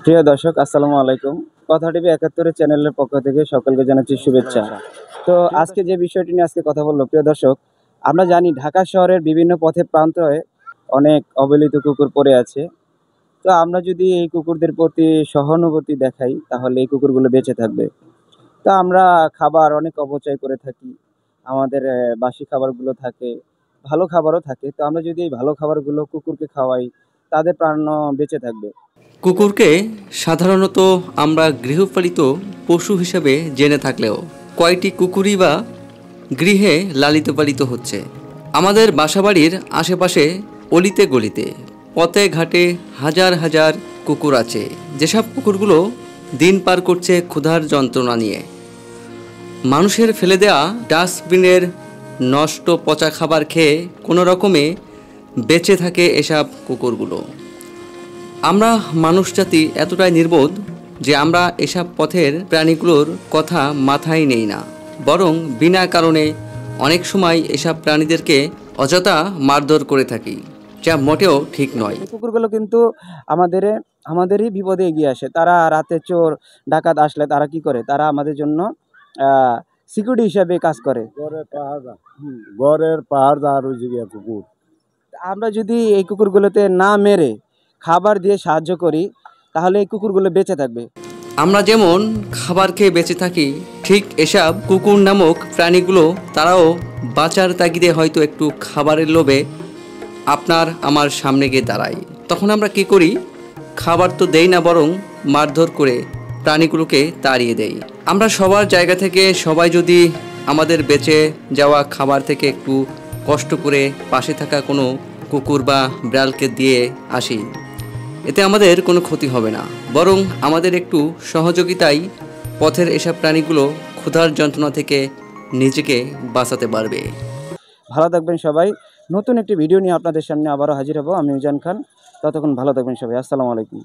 প্রিয় দর্শক, আসসালামু আলাইকুম। কথা টিভি ৭১ চ্যানেলের পক্ষ থেকে সকলকে জানাচ্ছি শুভেচ্ছা। তো আজকে যে বিষয়টি নিয়ে আজকে কথা বলবো, প্রিয় দর্শক, আমরা জানি ঢাকা শহরের বিভিন্ন পথে প্রান্তরে অনেক অবহেলিত কুকুর পড়ে আছে। তো আমরা যদি এই কুকুরদের প্রতি সহানুভূতি দেখাই, তাহলে এই কুকুরগুলো বেঁচে থাকবে। তো আমরা খাবার অনেক অপচয় করে থাকি। আমাদের বাসি খাবারগুলো থাকে, ভালো খাবারও থাকে। তো আমরা যদি এই ভালো খাবারগুলো কুকুরকে খাওয়াই, তাদের প্রাণও বেঁচে থাকবে। কুকুরকে সাধারণত আমরা গৃহপালিত পশু হিসেবে জেনে থাকলেও কয়টি কুকুরই বা গৃহে লালিত পালিত হচ্ছে। আমাদের বাসাবাড়ির আশেপাশে অলিতে গলিতে পথে ঘাটে হাজার হাজার কুকুর আছে, যেসব কুকুরগুলো দিন পার করছে ক্ষুধার যন্ত্রণা নিয়ে। মানুষের ফেলে দেওয়া ডাস্টবিনের নষ্ট পচা খাবার খেয়ে কোনো রকমে বেঁচে থাকে এসব কুকুরগুলো। আমরা মানুষ জাতি এতটাই নির্বোধ যে আমরা এসব পথের প্রাণীগুলোর কথা মাথায় নেই না, বরং বিনা কারণে অনেক সময় এসব প্রাণীদেরকে অযথা মারধর করে থাকি, যা মোটেও ঠিক নয়। এই কুকুরগুলো কিন্তু আমাদেরই বিপদে এগিয়ে আসে। তারা রাতে চোর ডাকাত আসলে তারা কি করে? তারা আমাদের জন্য সিকিউরিটি হিসাবে কাজ করে। গড়ের পাহাড় ওই জায়গায় কুকুর। আমরা যদি এই কুকুরগুলোতে না মেরে খাবার দিয়ে সাহায্য করি, তাহলে এই কুকুরগুলো বেঁচে থাকবে। আমরা যেমন খাবার খেয়ে বেঁচে থাকি, ঠিক এসব কুকুর নামক প্রাণীগুলো তারাও বাঁচার তাগিদে হয়তো একটু খাবারের লোভে আপনার আমার সামনে গিয়ে দাঁড়ায়। তখন আমরা কি করি? খাবার তো দেই না, বরং মারধর করে প্রাণীগুলোকে তাড়িয়ে দেই। আমরা সবার জায়গা থেকে সবাই যদি আমাদের বেঁচে যাওয়া খাবার থেকে একটু কষ্ট করে পাশে থাকা কোনো কুকুর বা বিড়ালকে দিয়ে আসি, এতে আমাদের কোনো ক্ষতি হবে না, বরং আমাদের একটু সহযোগিতায় পথের এসব প্রাণীগুলো ক্ষুধার যন্ত্রণা থেকে নিজেকে বাঁচাতে পারবে। ভালো থাকবেন সবাই। নতুন একটি ভিডিও নিয়ে আপনাদের সামনে আবারও হাজির হব। আমি মিজান খান। ততক্ষণ ভালো থাকবেন সবাই। আসসালামু আলাইকুম।